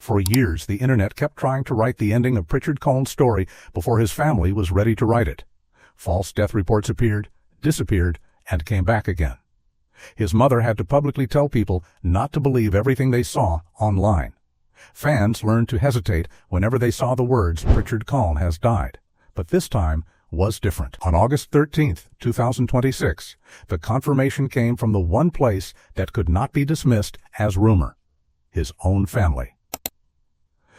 For years, the internet kept trying to write the ending of Prichard Colón's story before his family was ready to write it. False death reports appeared, disappeared, and came back again. His mother had to publicly tell people not to believe everything they saw online. Fans learned to hesitate whenever they saw the words "Prichard Colón has died." But this time was different. On August 13, 2026, the confirmation came from the one place that could not be dismissed as rumor: his own family.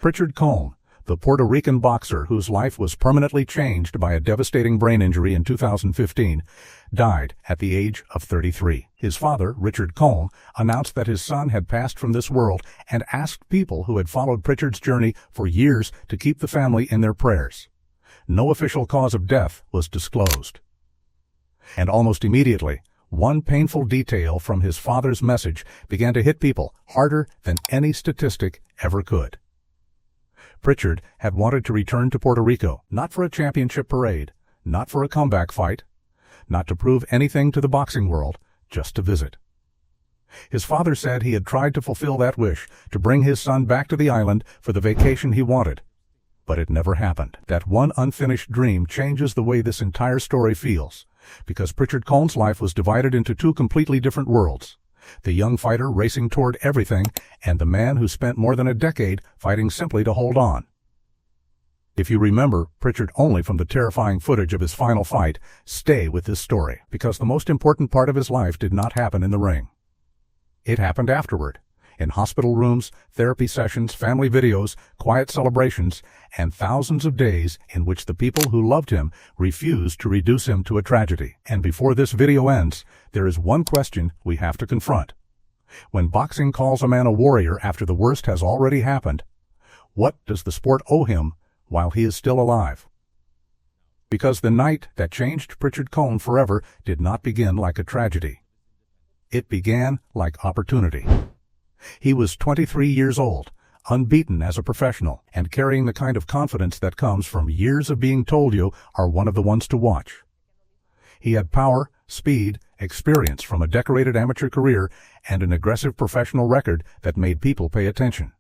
Prichard Colón, the Puerto Rican boxer whose life was permanently changed by a devastating brain injury in 2015, died at the age of 33. His father, Richard Colón, announced that his son had passed from this world and asked people who had followed Prichard's journey for years to keep the family in their prayers. No official cause of death was disclosed. And almost immediately, one painful detail from his father's message began to hit people harder than any statistic ever could. Prichard had wanted to return to Puerto Rico, not for a championship parade, not for a comeback fight, not to prove anything to the boxing world, just to visit. His father said he had tried to fulfill that wish, to bring his son back to the island for the vacation he wanted. But it never happened. That one unfinished dream changes the way this entire story feels, because Prichard Colón's life was divided into two completely different worlds: the young fighter racing toward everything, and the man who spent more than a decade fighting simply to hold on. If you remember Prichard only from the terrifying footage of his final fight, stay with this story, because the most important part of his life did not happen in the ring. It happened afterward, in hospital rooms, therapy sessions, family videos, quiet celebrations, and thousands of days in which the people who loved him refused to reduce him to a tragedy. And before this video ends, there is one question we have to confront. When boxing calls a man a warrior after the worst has already happened, what does the sport owe him while he is still alive? Because the night that changed Prichard Colón forever did not begin like a tragedy. It began like opportunity. He was 23 years old, unbeaten as a professional, and carrying the kind of confidence that comes from years of being told you are one of the ones to watch. He had power, speed, experience from a decorated amateur career, and an aggressive professional record that made people pay attention.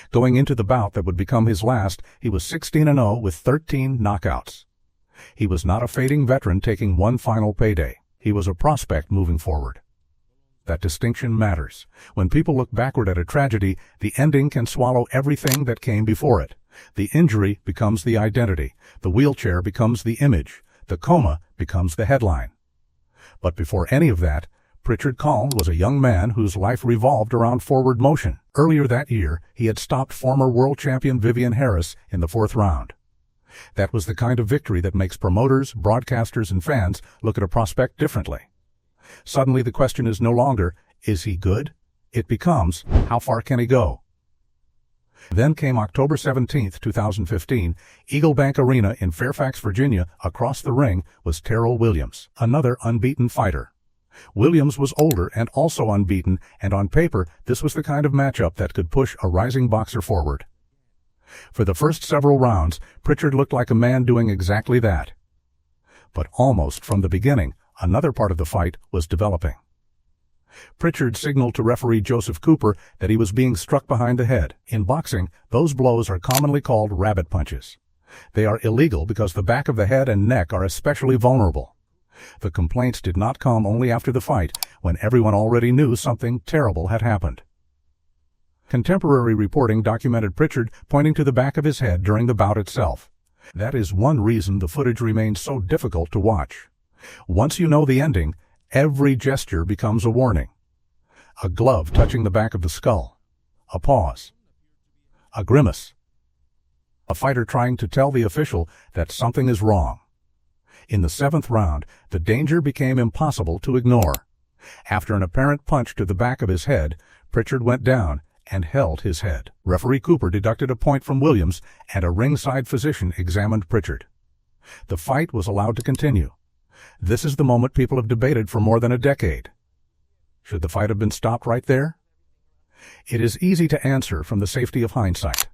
Going into the bout that would become his last, he was 16-0 with 13 knockouts. He was not a fading veteran taking one final payday. He was a prospect moving forward. That distinction matters. When people look backward at a tragedy, the ending can swallow everything that came before it. The injury becomes the identity. The wheelchair becomes the image. The coma becomes the headline. But before any of that, Prichard Colón was a young man whose life revolved around forward motion. Earlier that year, he had stopped former world champion Vivian Harris in the 4th round. That was the kind of victory that makes promoters, broadcasters, and fans look at a prospect differently. Suddenly the question is no longer, is he good? It becomes, how far can he go? Then came October 17, 2015, Eagle Bank Arena in Fairfax, Virginia. Across the ring was Terrel Williams, another unbeaten fighter. Williams was older and also unbeaten, and on paper this was the kind of matchup that could push a rising boxer forward. For the first several rounds, Prichard looked like a man doing exactly that. But almost from the beginning, another part of the fight was developing. Prichard signaled to referee Joseph Cooper that he was being struck behind the head. In boxing, those blows are commonly called rabbit punches. They are illegal because the back of the head and neck are especially vulnerable. The complaints did not come only after the fight, when everyone already knew something terrible had happened. Contemporary reporting documented Prichard pointing to the back of his head during the bout itself. That is one reason the footage remains so difficult to watch. Once you know the ending, every gesture becomes a warning. A glove touching the back of the skull. A pause. A grimace. A fighter trying to tell the official that something is wrong. In the 7th round, the danger became impossible to ignore. After an apparent punch to the back of his head, Prichard went down and held his head. Referee Cooper deducted a point from Williams, and a ringside physician examined Prichard. The fight was allowed to continue. This is the moment people have debated for more than a decade. Should the fight have been stopped right there? It is easy to answer from the safety of hindsight.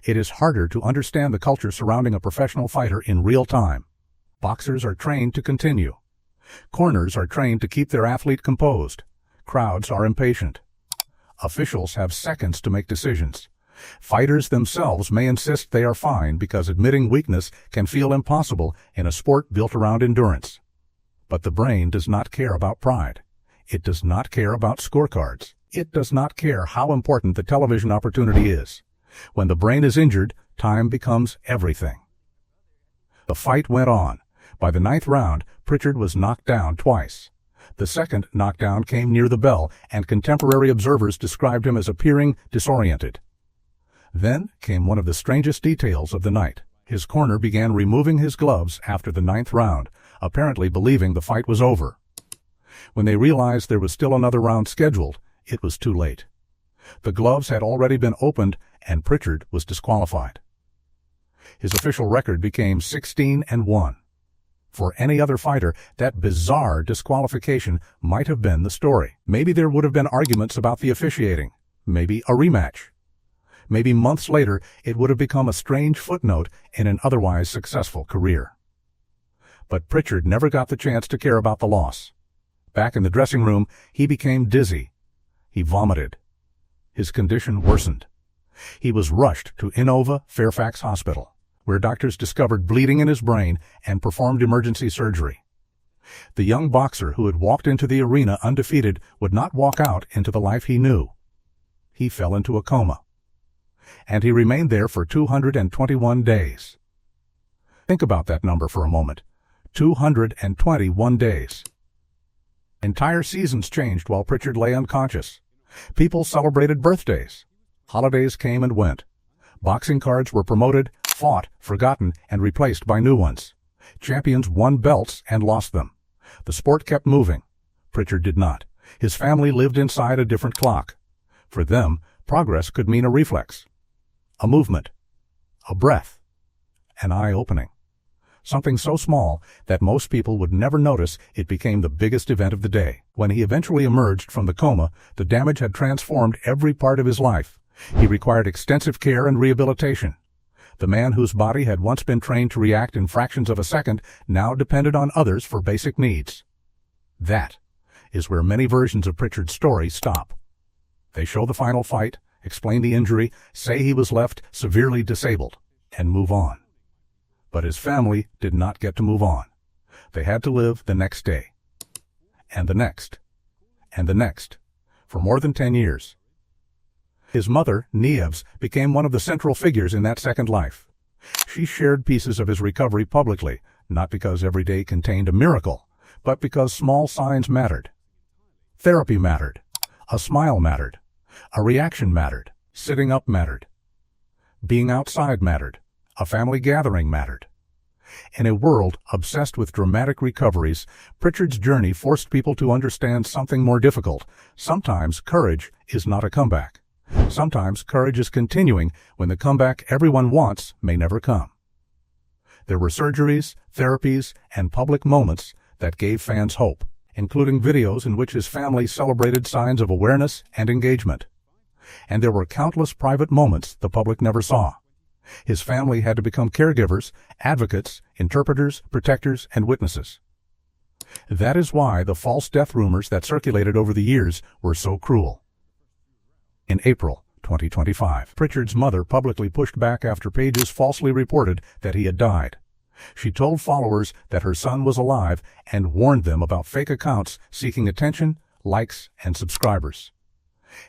It is harder to understand the culture surrounding a professional fighter in real time. Boxers are trained to continue. Corners are trained to keep their athlete composed. Crowds are impatient. Officials have seconds to make decisions. Fighters themselves may insist they are fine because admitting weakness can feel impossible in a sport built around endurance. But the brain does not care about pride. It does not care about scorecards. It does not care how important the television opportunity is. When the brain is injured, time becomes everything. The fight went on. By the 9th round, Prichard was knocked down twice. The second knockdown came near the bell, and contemporary observers described him as appearing disoriented. Then came one of the strangest details of the night. His corner began removing his gloves after the 9th round, apparently believing the fight was over. When they realized there was still another round scheduled, it was too late. The gloves had already been opened, and Prichard was disqualified. His official record became 16-1. For any other fighter, that bizarre disqualification might have been the story. Maybe there would have been arguments about the officiating, maybe a rematch. Maybe months later, it would have become a strange footnote in an otherwise successful career. But Prichard never got the chance to care about the loss. Back in the dressing room, he became dizzy. He vomited. His condition worsened. He was rushed to Innova Fairfax Hospital, where doctors discovered bleeding in his brain and performed emergency surgery. The young boxer who had walked into the arena undefeated would not walk out into the life he knew. He fell into a coma. And he remained there for 221 days. Think about that number for a moment. 221 days. Entire seasons changed while Prichard lay unconscious. People celebrated birthdays. Holidays came and went. Boxing cards were promoted, fought, forgotten, and replaced by new ones. Champions won belts and lost them. The sport kept moving. Prichard did not. His family lived inside a different clock. For them, progress could mean a reflex, a movement, a breath, an eye-opening. Something so small that most people would never notice it became the biggest event of the day. When he eventually emerged from the coma, the damage had transformed every part of his life. He required extensive care and rehabilitation. The man whose body had once been trained to react in fractions of a second now depended on others for basic needs. That is where many versions of Prichard's story stop. They show the final fight, explain the injury, say he was left severely disabled, and move on. But his family did not get to move on. They had to live the next day, and the next, and the next, for more than 10 years. His mother, Nieves, became one of the central figures in that second life. She shared pieces of his recovery publicly, not because every day contained a miracle, but because small signs mattered. Therapy mattered. A smile mattered. A reaction mattered. Sitting up mattered. Being outside mattered. A family gathering mattered. In a world obsessed with dramatic recoveries, Prichard's journey forced people to understand something more difficult. Sometimes courage is not a comeback. Sometimes courage is continuing when the comeback everyone wants may never come. There were surgeries, therapies, and public moments that gave fans hope, including videos in which his family celebrated signs of awareness and engagement. And there were countless private moments the public never saw. His family had to become caregivers, advocates, interpreters, protectors, and witnesses. That is why the false death rumors that circulated over the years were so cruel. In April 2025, Prichard's mother publicly pushed back after pages falsely reported that he had died. She told followers that her son was alive and warned them about fake accounts seeking attention, likes, and subscribers.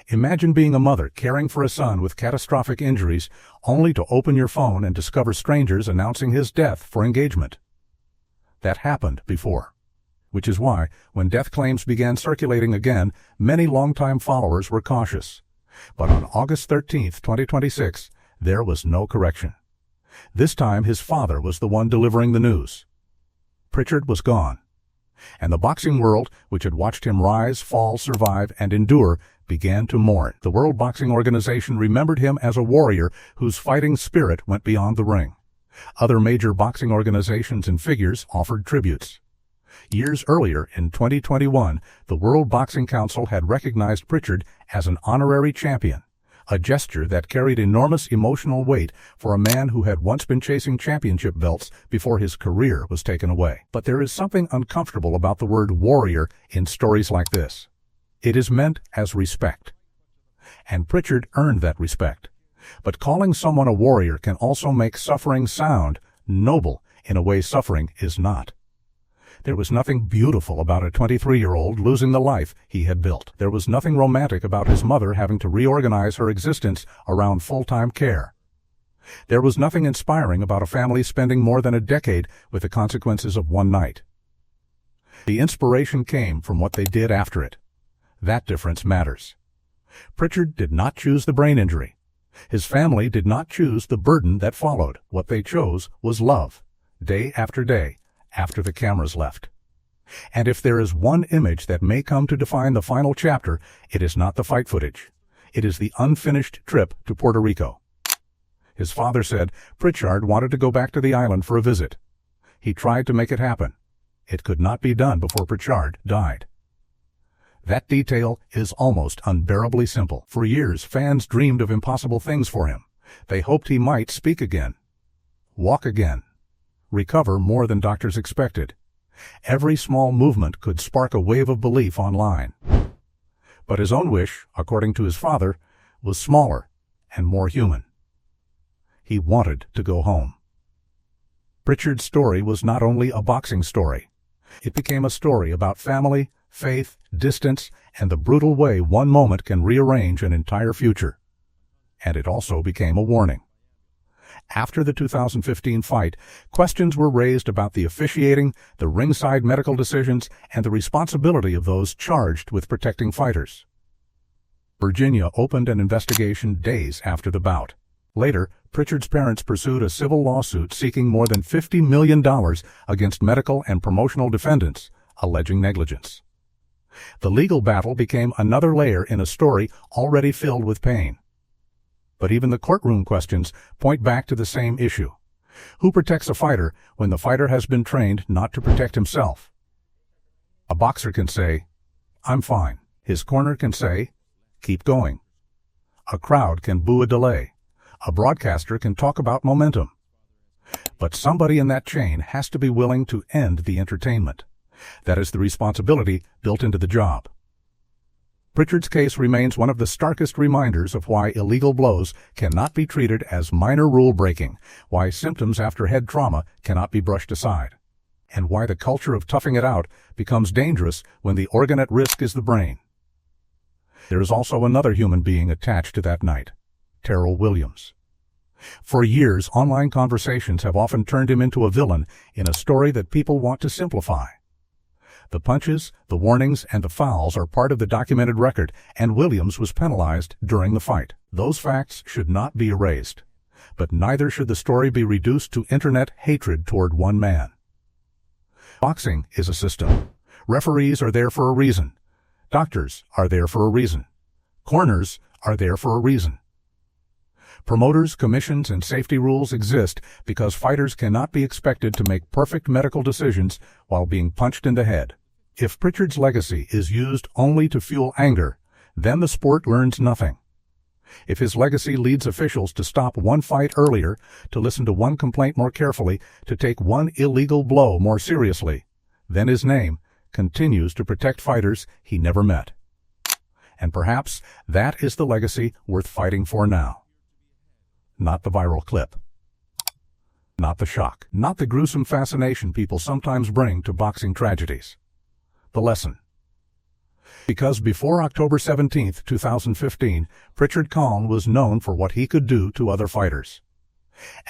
Imagine being a mother caring for a son with catastrophic injuries, only to open your phone and discover strangers announcing his death for engagement. That happened before. Which is why, when death claims began circulating again, many longtime followers were cautious. But on August 13, 2026, there was no correction. This time his father was the one delivering the news. Prichard was gone. And the boxing world, which had watched him rise, fall, survive, and endure, began to mourn. The World Boxing Organization remembered him as a warrior whose fighting spirit went beyond the ring. Other major boxing organizations and figures offered tributes. Years earlier, in 2021, the World Boxing Council had recognized Prichard as an honorary champion, a gesture that carried enormous emotional weight for a man who had once been chasing championship belts before his career was taken away. But there is something uncomfortable about the word warrior in stories like this. It is meant as respect. And Prichard earned that respect. But calling someone a warrior can also make suffering sound noble in a way suffering is not. There was nothing beautiful about a 23-year-old losing the life he had built. There was nothing romantic about his mother having to reorganize her existence around full-time care. There was nothing inspiring about a family spending more than a decade with the consequences of one night. The inspiration came from what they did after it. That difference matters. Prichard did not choose the brain injury. His family did not choose the burden that followed. What they chose was love, day after day, after the cameras left. And if there is one image that may come to define the final chapter, it is not the fight footage. It is the unfinished trip to Puerto Rico. His father said Prichard wanted to go back to the island for a visit. He tried to make it happen. It could not be done before Prichard died. That detail is almost unbearably simple. For years, fans dreamed of impossible things for him. They hoped he might speak again, walk again, recover more than doctors expected. Every small movement could spark a wave of belief online. But his own wish, according to his father, was smaller and more human. He wanted to go home. Prichard's story was not only a boxing story. It became a story about family, faith, distance, and the brutal way one moment can rearrange an entire future. And it also became a warning. After the 2015 fight, questions were raised about the officiating, the ringside medical decisions, and the responsibility of those charged with protecting fighters. Virginia opened an investigation days after the bout. Later, Prichard's parents pursued a civil lawsuit seeking more than $50 million against medical and promotional defendants, alleging negligence. The legal battle became another layer in a story already filled with pain. But even the courtroom questions point back to the same issue. Who protects a fighter when the fighter has been trained not to protect himself? A boxer can say, "I'm fine." His corner can say, "Keep going." A crowd can boo a delay. A broadcaster can talk about momentum. But somebody in that chain has to be willing to end the entertainment. That is the responsibility built into the job. Prichard's case remains one of the starkest reminders of why illegal blows cannot be treated as minor rule-breaking, why symptoms after head trauma cannot be brushed aside, and why the culture of toughing it out becomes dangerous when the organ at risk is the brain. There is also another human being attached to that night, Terrel Williams. For years, online conversations have often turned him into a villain in a story that people want to simplify. The punches, the warnings, and the fouls are part of the documented record, and Williams was penalized during the fight. Those facts should not be erased. But neither should the story be reduced to internet hatred toward one man. Boxing is a system. Referees are there for a reason. Doctors are there for a reason. Corners are there for a reason. Promoters, commissions, and safety rules exist because fighters cannot be expected to make perfect medical decisions while being punched in the head. If Prichard's legacy is used only to fuel anger, then the sport learns nothing. If his legacy leads officials to stop one fight earlier, to listen to one complaint more carefully, to take one illegal blow more seriously, then his name continues to protect fighters he never met. And perhaps that is the legacy worth fighting for now. Not the viral clip. Not the shock. Not the gruesome fascination people sometimes bring to boxing tragedies. The lesson. Because before October 17, 2015, Prichard Colón was known for what he could do to other fighters.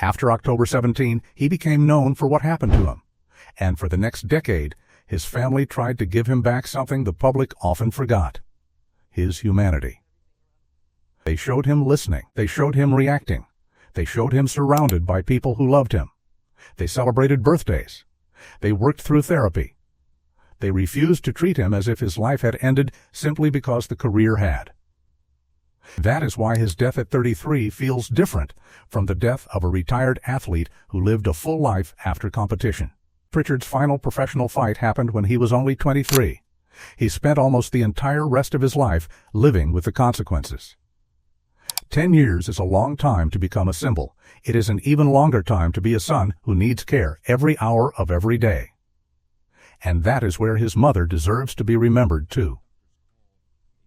After October 17, he became known for what happened to him. And for the next decade, his family tried to give him back something the public often forgot: his humanity. They showed him listening. They showed him reacting. They showed him surrounded by people who loved him. They celebrated birthdays. They worked through therapy. They refused to treat him as if his life had ended simply because the career had. That is why his death at 33 feels different from the death of a retired athlete who lived a full life after competition. Prichard's final professional fight happened when he was only 23. He spent almost the entire rest of his life living with the consequences. 10 years is a long time to become a symbol. It is an even longer time to be a son who needs care every hour of every day. And that is where his mother deserves to be remembered too.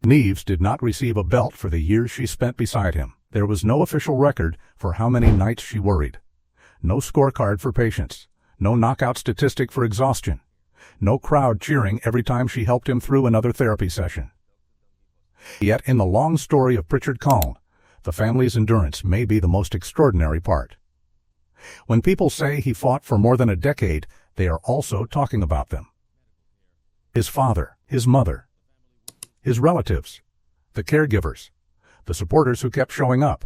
Neves did not receive a belt for the years she spent beside him. There was no official record for how many nights she worried. No scorecard for patience. No knockout statistic for exhaustion. No crowd cheering every time she helped him through another therapy session. Yet in the long story of Prichard Colón, the family's endurance may be the most extraordinary part. When people say he fought for more than a decade, they are also talking about them. His father, his mother, his relatives, the caregivers, the supporters who kept showing up,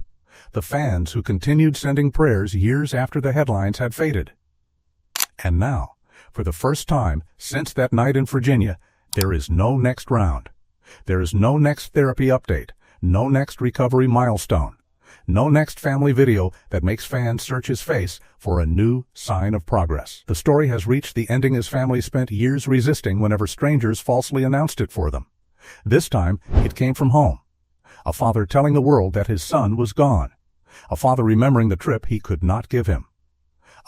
the fans who continued sending prayers years after the headlines had faded. And now, for the first time since that night in Virginia, there is no next round. There is no next therapy update, no next recovery milestone, no next family video that makes fans search his face for a new sign of progress. The story has reached the ending his family spent years resisting whenever strangers falsely announced it for them. This time, it came from home. A father telling the world that his son was gone. A father remembering the trip he could not give him.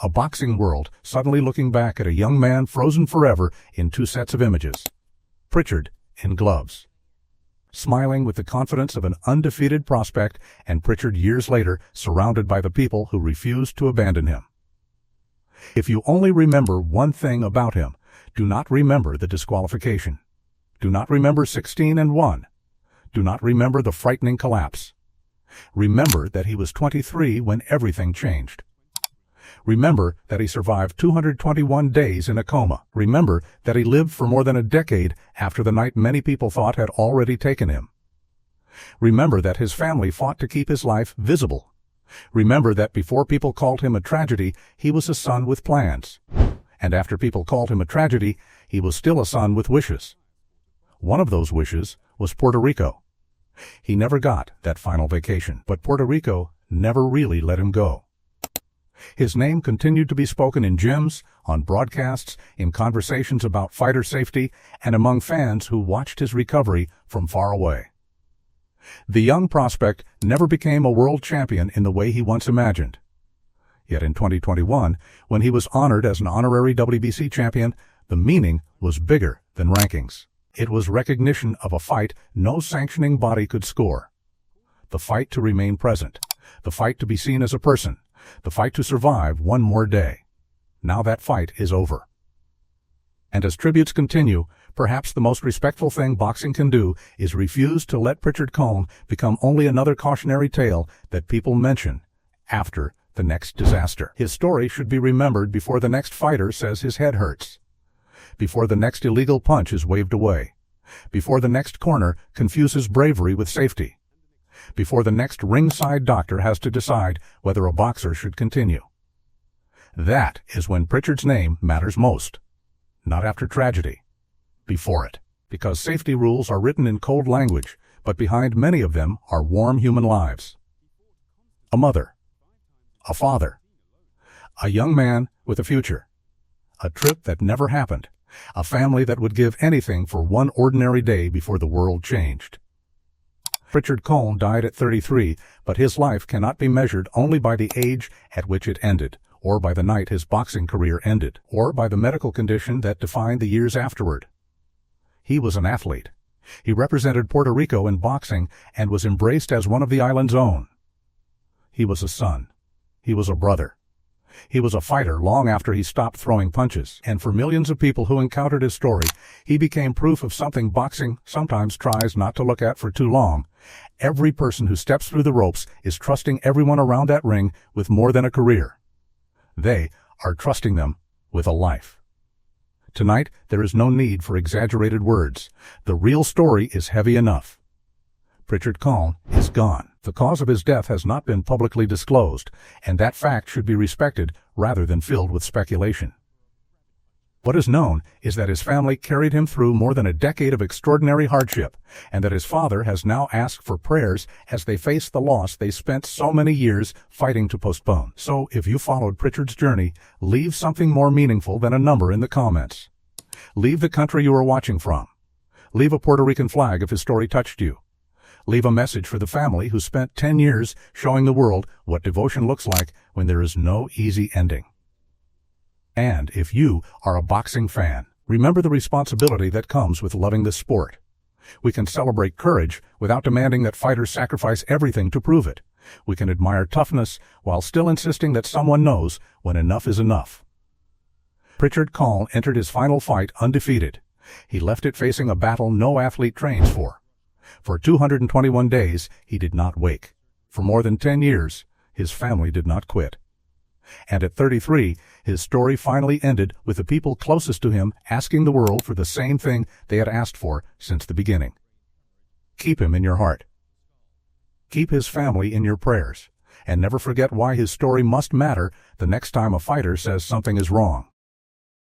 A boxing world suddenly looking back at a young man frozen forever in two sets of images. Prichard in gloves, smiling with the confidence of an undefeated prospect, and Prichard years later surrounded by the people who refused to abandon him. If you only remember one thing about him, do not remember the disqualification. Do not remember 16-1. Do not remember the frightening collapse. Remember that he was 23 when everything changed. Remember that he survived 221 days in a coma. Remember that he lived for more than a decade after the night many people thought had already taken him. Remember that his family fought to keep his life visible. Remember that before people called him a tragedy, he was a son with plans. And after people called him a tragedy, he was still a son with wishes. One of those wishes was Puerto Rico. He never got that final vacation, but Puerto Rico never really let him go. His name continued to be spoken in gyms, on broadcasts, in conversations about fighter safety, and among fans who watched his recovery from far away. The young prospect never became a world champion in the way he once imagined. Yet in 2021, when he was honored as an honorary WBC champion, the meaning was bigger than rankings. It was recognition of a fight no sanctioning body could score. The fight to remain present. The fight to be seen as a person. The fight to survive one more day. Now that fight is over. And as tributes continue, perhaps the most respectful thing boxing can do is refuse to let Prichard Colón become only another cautionary tale that people mention after the next disaster. His story should be remembered before the next fighter says his head hurts, before the next illegal punch is waved away, before the next corner confuses bravery with safety, before the next ringside doctor has to decide whether a boxer should continue. That is when Prichard's name matters most. Not after tragedy. Before it. Because safety rules are written in cold language, but behind many of them are warm human lives. A mother. A father. A young man with a future. A trip that never happened. A family that would give anything for one ordinary day before the world changed. Prichard Colón died at 33, but his life cannot be measured only by the age at which it ended, or by the night his boxing career ended, or by the medical condition that defined the years afterward. He was an athlete. He represented Puerto Rico in boxing and was embraced as one of the island's own. He was a son. He was a brother. He was a fighter long after he stopped throwing punches, and for millions of people who encountered his story, he became proof of something boxing sometimes tries not to look at for too long. Every person who steps through the ropes is trusting everyone around that ring with more than a career. They are trusting them with a life. Tonight, there is no need for exaggerated words. The real story is heavy enough. Prichard Colón is gone. The cause of his death has not been publicly disclosed, and that fact should be respected rather than filled with speculation. What is known is that his family carried him through more than a decade of extraordinary hardship, and that his father has now asked for prayers as they face the loss they spent so many years fighting to postpone. So, if you followed Prichard's journey, leave something more meaningful than a number in the comments. Leave the country you are watching from. Leave a Puerto Rican flag if his story touched you. Leave a message for the family who spent 10 years showing the world what devotion looks like when there is no easy ending. And if you are a boxing fan, remember the responsibility that comes with loving this sport. We can celebrate courage without demanding that fighters sacrifice everything to prove it. We can admire toughness while still insisting that someone knows when enough is enough. Prichard Colón entered his final fight undefeated. He left it facing a battle no athlete trains for. For 221 days, he did not wake. For more than 10 years, his family did not quit. And at 33, his story finally ended with the people closest to him asking the world for the same thing they had asked for since the beginning. Keep him in your heart. Keep his family in your prayers. And never forget why his story must matter the next time a fighter says something is wrong.